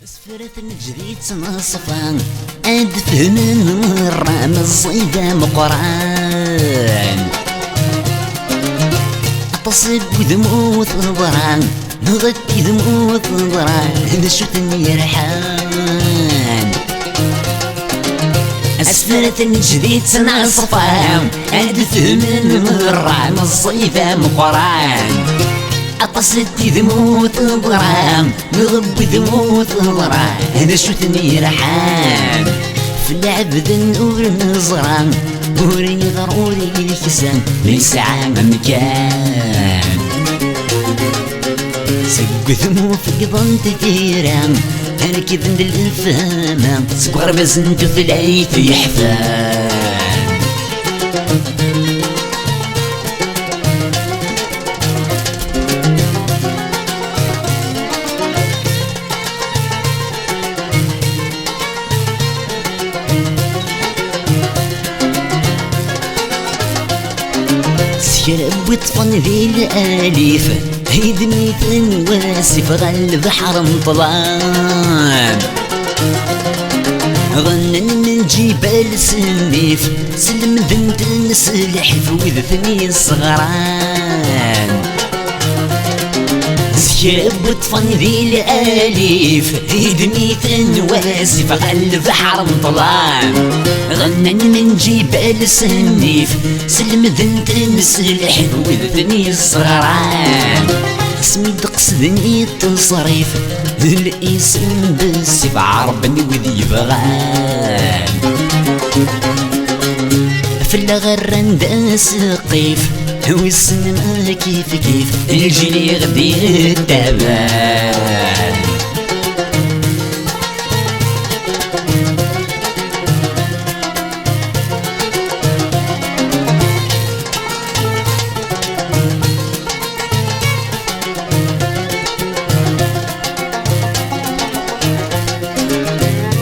سفرة جديد تنصفان أدفن من الرام الصيدة مقران أتصب ودموت ضران نغطي دموت ضران نشوتني يرحان سفرة جديد تنصفان أدفن من الرام الصيدة مقران أتصدي دموت ضرام نغبي دموت ضرام هذا شوتني رحام في العبد نور نزران وري ضروري الكسان ليس عام مكان سقثمو في قضن تثيران أنا كذن للفهمان سكر بزنتو في العيت يحفان سكرب وطفن ذي الآليف هيدني تنواسف غل بحر مطلان غنن من جبال سنيف سلم ذنت نسلحف وذثني الصغران سكرب وطفن ذي الآليف هيدني تنواسف غل بحر مطلان غنن من جبال سنيف سلم ذنت نسلحف وذثني الصغران اسمي تقصدني تصريف الاسم بالسيف عربني وذي بغان في الغران دا سقيف والسن ما كيف كيف الجيل غدي التبان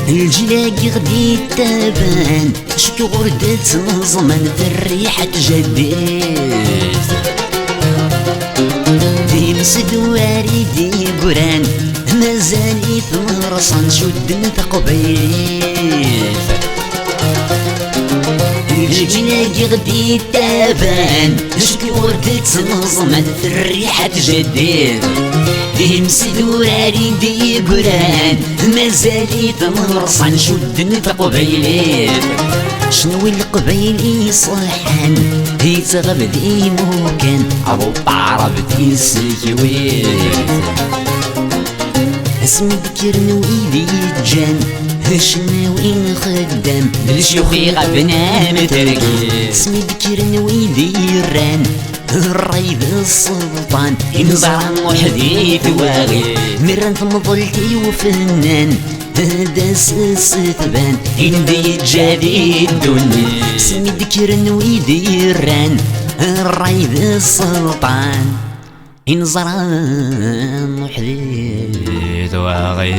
الجلاقي غدي التبان شكو غردت نظمان في الريحة جديد دي مسدواري دي قران مازالي ثمرصان شد تقبيل الجلاقي غدي التبان شكو غردت نظمان في الريحة جديد دي مسدوراري دي قران مازالي تمرصان شد تقبيلات شنو القبيلي صحان هي تغبدي موكان ابو عربتي السكويت اسمي ذكر نويدي جان شناوي خدام الشيوخي غبنا متركي اسمي ذكر نويدي ران الريد السلطان انزران وحدي ثواغي مران في مظلتي وفنان داس الستبان اندي جادي الدنيا سمي ذكر نويدي ران الريد السلطان انزران وحدي ثواغي